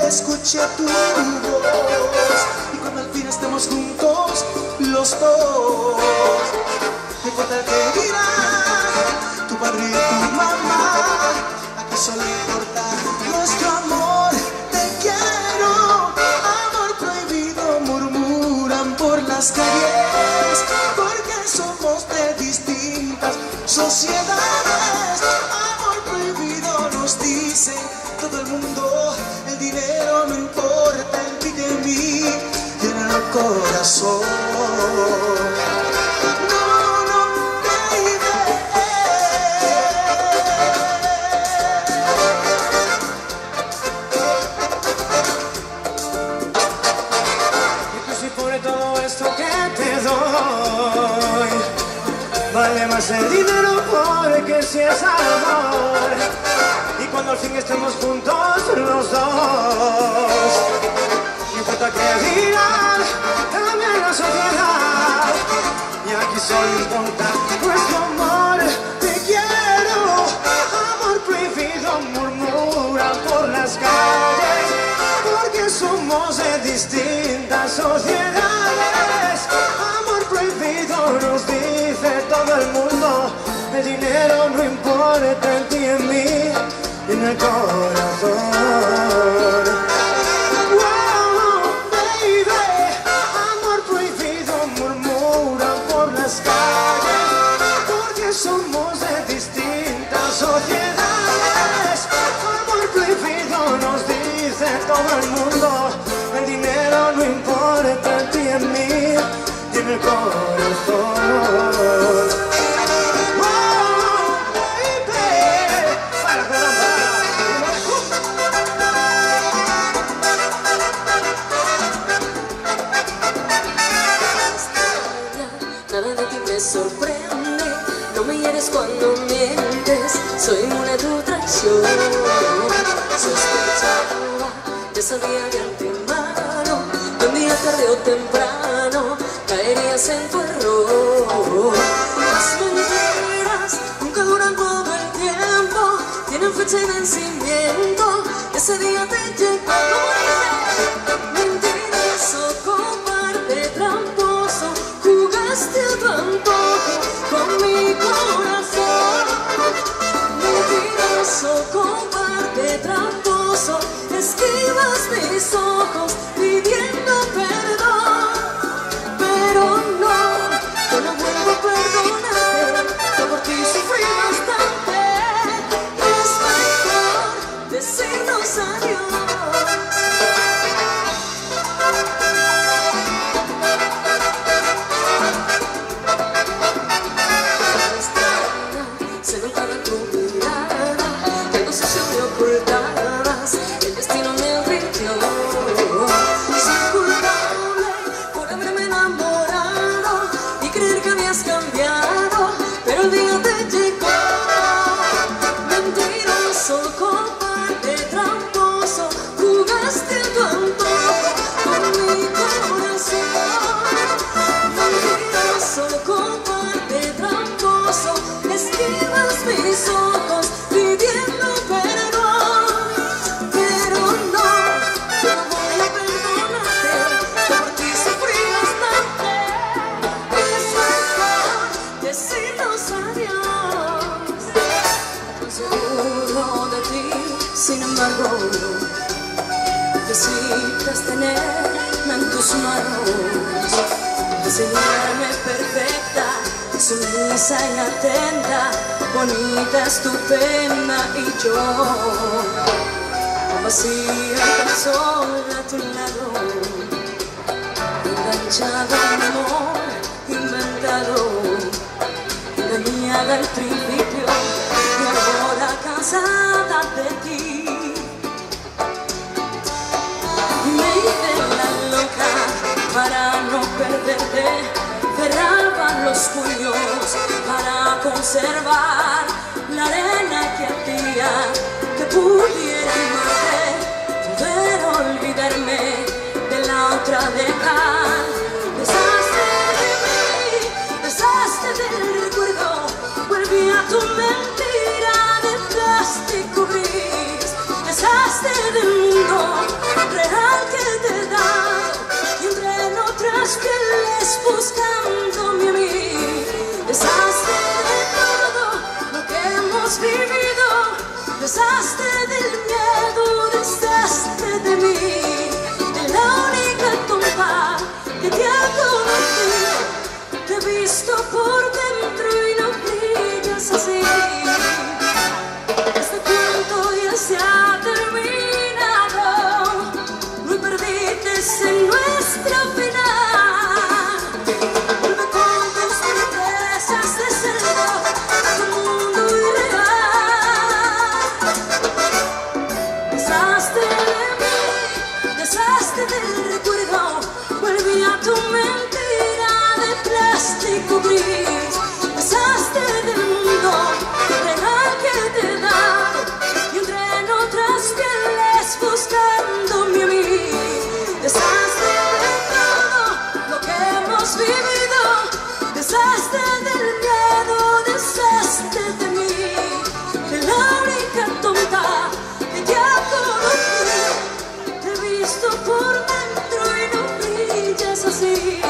escuche tu voz. Y cuando al fin estemos juntos los dos, no importa el que dirán tu padre y tu mamá, aquí solo importa nuestro amor. Te quiero, amor prohibido, murmuran por las calles, porque somos de distintas sociedades. Amor prohibido nos dice todo el mundo, el dinero no importa en ti y en mí, y en el corazón. Vale más el dinero porque si es amor. Y cuando al fin estemos juntos los dos, no importa que digan también la sociedad, y aquí solo importa nuestro amor. Te quiero, amor prohibido, murmuran por las calles, porque somos de distintas sociedades. Amor prohibido nos dice todo el mundo, el dinero no importa en ti y en mí, y en el corazón. Wow, baby, amor prohibido, murmuran por las calles, porque somos de distintas sociedades. Amor prohibido nos dice todo el mundo, el dinero no importa en ti y en mí, y en el corazón. Nada de ti me sorprende, no me hieres cuando mientes, soy inmune a tu traición. Sospechaba, ya sabía de antemano, que un día tarde o temprano caerías en tu error. Las mentiras nunca duran todo el tiempo, tienen fecha y vencimiento, ese día te llegó. Mentiroso, cobarde, tramposo, jugaste a tu antojo con mi corazón. Mentiroso, cobarde, tramposo, esquivas mis ojos pidiendo perdón. Pero no, yo no vuelvo a perdonarte, yo por ti sufrí bastante. Es mejor decirnos adiós. Se notaba en tu mirada que algo sucio me ocultabas, el destino me rindió. Soy culpable por haberme enamorado y creer que habías cambiado, pero el día te llegó. Mentiroso, cobarde, tramposo, jugaste a tu antojo con mi corazón. Mentiroso, cobarde, tramposo, esquivas mis ojos pidiendo perdón. Pero no, yo no voy a perdonarte, yo por ti sufrí bastante. Es mejor decirnos adiós. Tan seguro de ti, sin embargo, necesitas tenerme en tus manos, enseñarme perfecta, sumisa y atenta, bonita, estupenda, y yo vacía tan sola a tu lado, enganchado a un amor inventado, engañada al principio y ahora cansada de ti. Me hice la loca para no perderte, cerraba los puños para conservar la arena que hacía que pudiera amarte, poder olvidarme de la otra dejar. Deshazte de mí, deshazte del recuerdo, volví a tu mentira de plástico gris. Deshazte del mundo así.